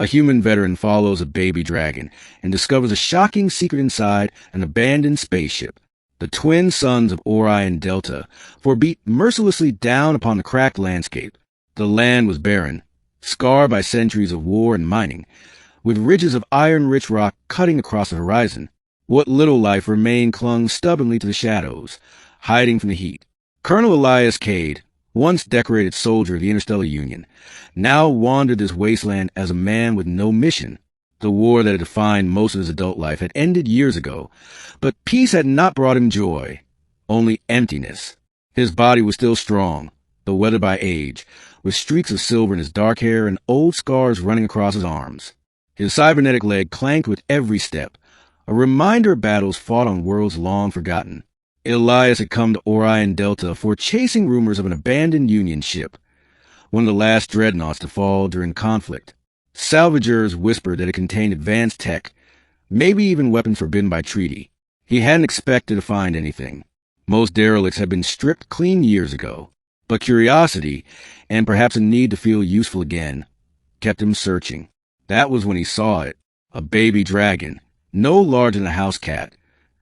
A human veteran follows a baby dragon and discovers a shocking secret inside an abandoned spaceship. The twin suns of Orion Delta forbeat mercilessly down upon the cracked landscape. The land was barren, scarred by centuries of war and mining, with ridges of iron-rich rock cutting across the horizon. What little life remained clung stubbornly to the shadows, hiding from the heat. Colonel Elias Cade, once decorated soldier of the Interstellar Union, now wandered this wasteland as a man with no mission. The war that had defined most of his adult life had ended years ago, but peace had not brought him joy, only emptiness. His body was still strong, though weathered by age, with streaks of silver in his dark hair and old scars running across his arms. His cybernetic leg clanked with every step, a reminder of battles fought on worlds long forgotten. Elias had come to Orion Delta for chasing rumors of an abandoned Union ship, one of the last dreadnoughts to fall during conflict. Salvagers whispered that it contained advanced tech, maybe even weapons forbidden by treaty. He hadn't expected to find anything. Most derelicts had been stripped clean years ago, but curiosity, and perhaps a need to feel useful again, kept him searching. That was when he saw it. A baby dragon, no larger than a house cat,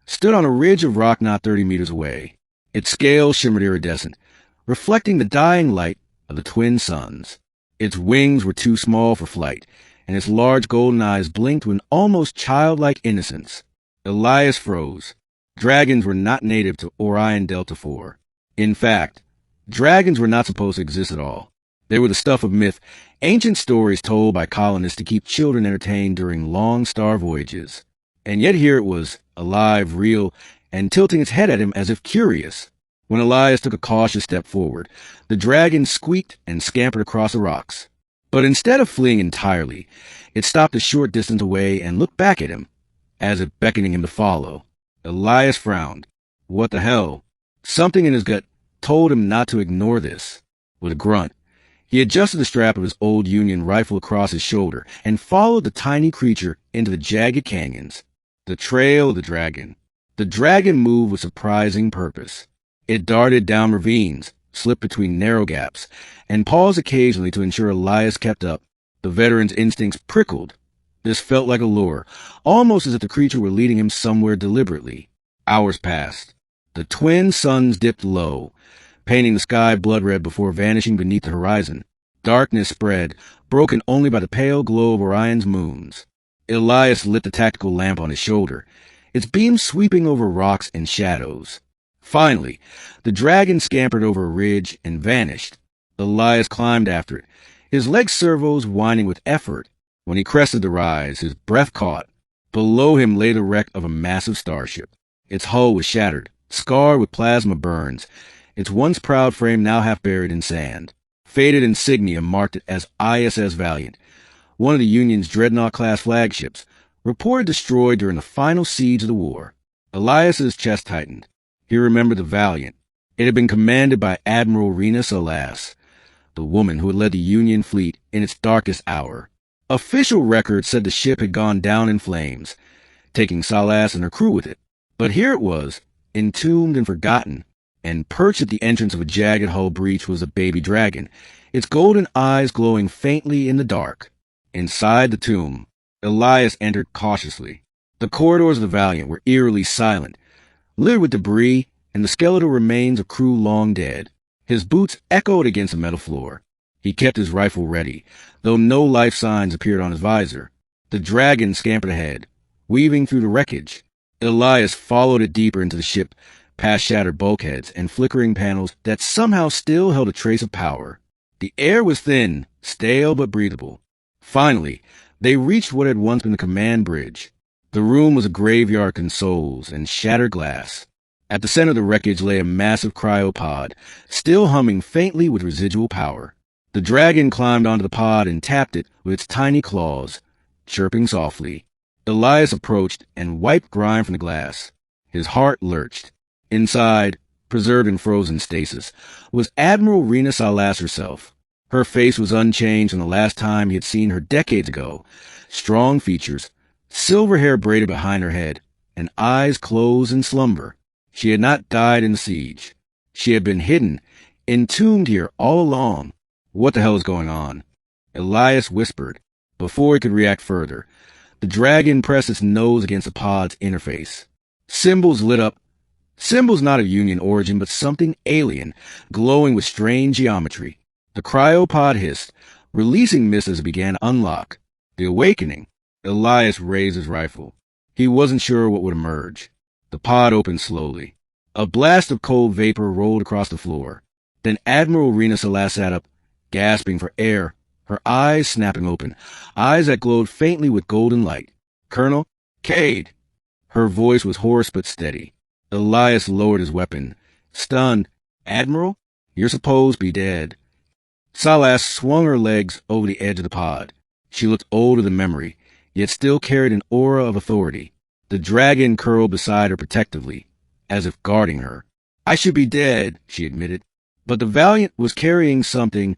stood on a ridge of rock not 30 meters away. Its scales shimmered iridescent, reflecting the dying light of the twin suns. Its wings were too small for flight, and its large golden eyes blinked with an almost childlike innocence. Elias froze. Dragons were not native to Orion Delta 4. In fact, dragons were not supposed to exist at all. They were the stuff of myth, ancient stories told by colonists to keep children entertained during long star voyages. And yet here it was, alive, real, and tilting its head at him as if curious. When Elias took a cautious step forward, the dragon squeaked and scampered across the rocks. But instead of fleeing entirely, it stopped a short distance away and looked back at him, as if beckoning him to follow. Elias frowned. What the hell? Something in his gut told him not to ignore this. With a grunt, he adjusted the strap of his old Union rifle across his shoulder and followed the tiny creature into the jagged canyons. The trail of the dragon. The dragon moved with surprising purpose. It darted down ravines, slipped between narrow gaps, and paused occasionally to ensure Elias kept up. The veteran's instincts prickled. This felt like a lure, almost as if the creature were leading him somewhere deliberately. Hours passed. The twin suns dipped low, painting the sky blood red before vanishing beneath the horizon. Darkness spread, broken only by the pale glow of Orion's moons. Elias lit the tactical lamp on his shoulder, its beams sweeping over rocks and shadows. Finally, the dragon scampered over a ridge and vanished. Elias climbed after it, his leg servos whining with effort. When he crested the rise, his breath caught. Below him lay the wreck of a massive starship. Its hull was shattered, scarred with plasma burns, its once proud frame now half buried in sand. Faded insignia marked it as ISS Valiant, one of the Union's dreadnought-class flagships, reported destroyed during the final siege of the war. Elias's chest tightened. He remembered the Valiant. It had been commanded by Admiral Rena Salas, the woman who had led the Union fleet in its darkest hour. Official records said the ship had gone down in flames, taking Salas and her crew with it. But here it was, entombed and forgotten, and perched at the entrance of a jagged hull breach was a baby dragon, its golden eyes glowing faintly in the dark. Inside the tomb, Elias entered cautiously. The corridors of the Valiant were eerily silent, littered with debris and the skeletal remains of crew long dead. His boots echoed against the metal floor. He kept his rifle ready, though no life signs appeared on his visor. The dragon scampered ahead, weaving through the wreckage. Elias followed it deeper into the ship, past shattered bulkheads and flickering panels that somehow still held a trace of power. The air was thin, stale but breathable. Finally, they reached what had once been the command bridge. The room was a graveyard of consoles and shattered glass. At the center of the wreckage lay a massive cryopod, still humming faintly with residual power. The dragon climbed onto the pod and tapped it with its tiny claws, chirping softly. Elias approached and wiped grime from the glass. His heart lurched. Inside, preserved in frozen stasis, was Admiral Rena Salas herself. Her face was unchanged from the last time he had seen her decades ago. Strong features, silver hair braided behind her head, and eyes closed in slumber. She had not died in the siege. She had been hidden, entombed here all along. What the hell is going on? Elias whispered, Before he could react further, the dragon pressed its nose against the pod's interface. Symbols lit up. Symbols not of Union origin, but something alien, glowing with strange geometry. The cryopod hissed, releasing mist as it began to unlock. The awakening. Elias raised his rifle. He wasn't sure what would emerge. The pod opened slowly. A blast of cold vapor rolled across the floor. Then Admiral Rena Salas sat up, gasping for air, her eyes snapping open, eyes that glowed faintly with golden light. Colonel? Cade! Her voice was hoarse but steady. Elias lowered his weapon. Stunned. Admiral? You're supposed to be dead. Salas swung her legs over the edge of the pod. She looked older than memory, yet still carried an aura of authority. The dragon curled beside her protectively, as if guarding her. I should be dead, she admitted. But the Valiant was carrying something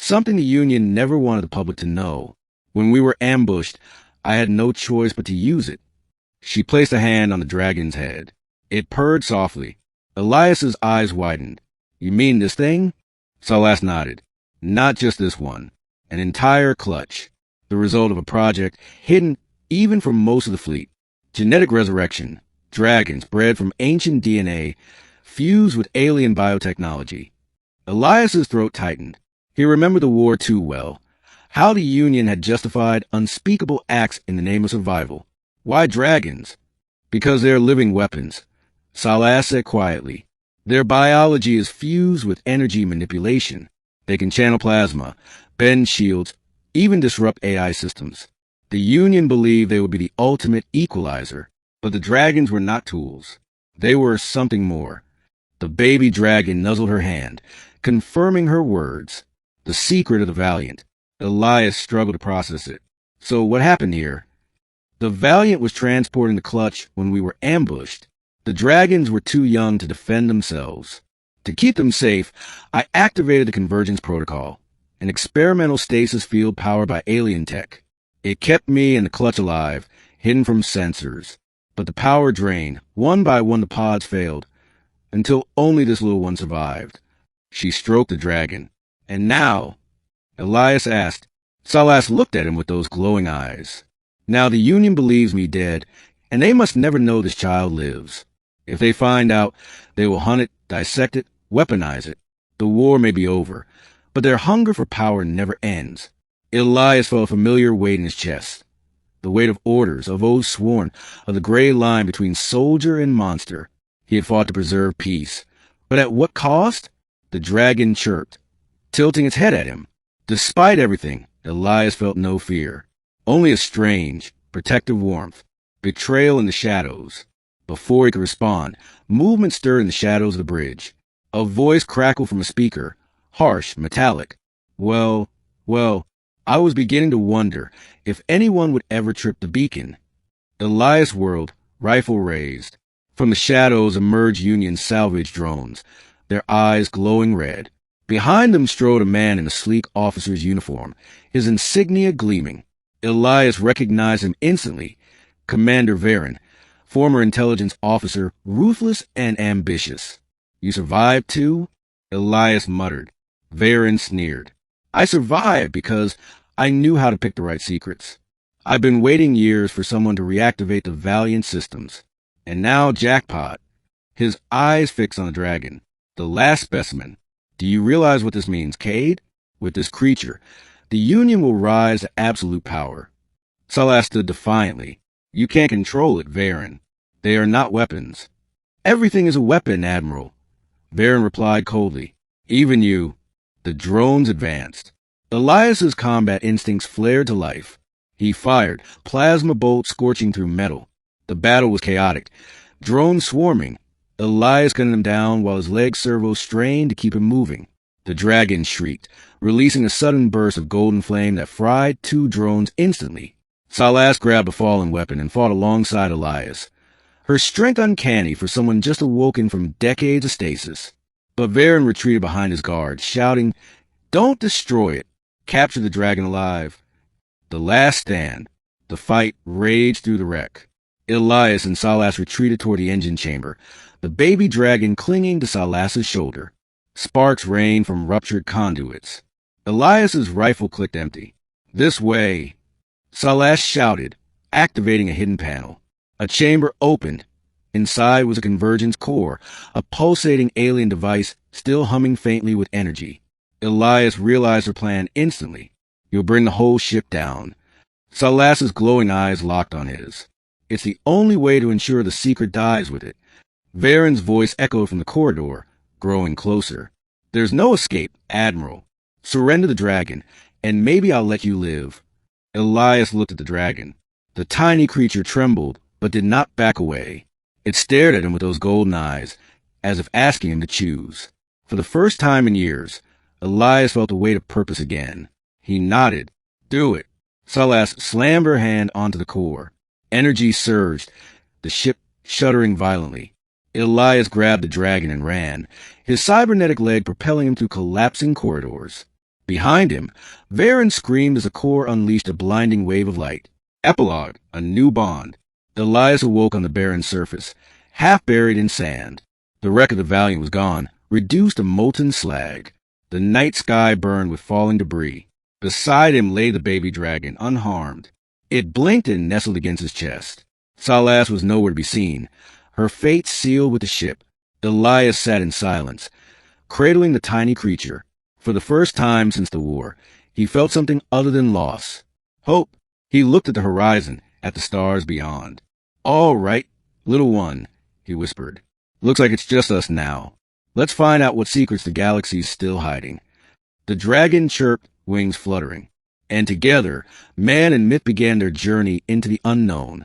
the Union never wanted the public to know. When we were ambushed, I had no choice but to use it. She placed a hand on the dragon's head. It purred softly. Elias's eyes widened. You mean this thing? Salas nodded. Not just this one. An entire clutch. The result of a project hidden even from most of the fleet. Genetic resurrection. Dragons bred from ancient DNA, fused with alien biotechnology. Elias's throat tightened. He remembered the war too well. How the Union had justified unspeakable acts in the name of survival. Why dragons? Because they're living weapons. Salas said quietly. Their biology is fused with energy manipulation. They can channel plasma, bend shields, even disrupt AI systems. The Union believed they would be the ultimate equalizer, but the dragons were not tools. They were something more. The baby dragon nuzzled her hand, confirming her words. The secret of the Valiant. Elias struggled to process it. So what happened here? The Valiant was transporting the clutch when we were ambushed. The dragons were too young to defend themselves. To keep them safe, I activated the convergence protocol, an experimental stasis field powered by alien tech. It kept me and the clutch alive, hidden from sensors. But the power drained. One by one the pods failed, until only this little one survived. She stroked the dragon. And now? Elias asked. Salas looked at him with those glowing eyes. Now the Union believes me dead, and they must never know this child lives. If they find out, they will hunt it, dissect it, weaponize it. The war may be over, but their hunger for power never ends. Elias felt a familiar weight in his chest. The weight of orders, of oaths sworn, of the gray line between soldier and monster. He had fought to preserve peace. But at what cost? The dragon chirped, tilting its head at him. Despite everything, Elias felt no fear. Only a strange, protective warmth. Betrayal in the shadows. Before he could respond, movement stirred in the shadows of the bridge. A voice crackled from a speaker, harsh, metallic. Well, I was beginning to wonder if anyone would ever trip the beacon. Elias whirled, rifle raised. From the shadows emerged Union salvage drones, their eyes glowing red. Behind them strode a man in a sleek officer's uniform, his insignia gleaming. Elias recognized him instantly. Commander Varen, former intelligence officer, ruthless and ambitious. You survived too? Elias muttered. Varen sneered. I survived because I knew how to pick the right secrets. I've been waiting years for someone to reactivate the Valiant systems. And now jackpot. His eyes fixed on the dragon. The last specimen. Do you realize what this means, Cade? With this creature, the Union will rise to absolute power. Salas stood defiantly. You can't control it, Varen. They are not weapons. Everything is a weapon, Admiral. Varen replied coldly. Even you. The drones advanced. Elias's combat instincts flared to life. He fired, plasma bolts scorching through metal. The battle was chaotic. Drones swarming. Elias gunned them down while his leg servos strained to keep him moving. The dragon shrieked, releasing a sudden burst of golden flame that fried two drones instantly. Salas grabbed a fallen weapon and fought alongside Elias. Her strength uncanny for someone just awoken from decades of stasis. But Varen retreated behind his guard, shouting, Don't destroy it. Capture the dragon alive. The last stand. The fight raged through the wreck. Elias and Salas retreated toward the engine chamber, the baby dragon clinging to Salas's shoulder. Sparks rained from ruptured conduits. Elias's rifle clicked empty. This way. Salas shouted, activating a hidden panel. A chamber opened. Inside was a convergence core, a pulsating alien device still humming faintly with energy. Elias realized her plan instantly. You'll bring the whole ship down. Salas's glowing eyes locked on his. It's the only way to ensure the secret dies with it. Varen's voice echoed from the corridor, growing closer. There's no escape, Admiral. Surrender the dragon, and maybe I'll let you live. Elias looked at the dragon. The tiny creature trembled, but did not back away. It stared at him with those golden eyes, as if asking him to choose. For the first time in years, Elias felt the weight of purpose again. He nodded. Do it. Salas slammed her hand onto the core. Energy surged, the ship shuddering violently. Elias grabbed the dragon and ran, his cybernetic leg propelling him through collapsing corridors. Behind him, Varen screamed as the core unleashed a blinding wave of light. Epilogue, a new bond. Elias awoke on the barren surface, half buried in sand. The wreck of the Valiant was gone, reduced to molten slag. The night sky burned with falling debris. Beside him lay the baby dragon, unharmed. It blinked and nestled against his chest. Salas was nowhere to be seen, her fate sealed with the ship. Elias sat in silence, cradling the tiny creature. For the first time since the war, he felt something other than loss. Hope. He looked at the horizon, at the stars beyond. All right, little one, he whispered. Looks like it's just us now. Let's find out what secrets the galaxy's still hiding. The dragon chirped, wings fluttering. And together, man and myth began their journey into the unknown.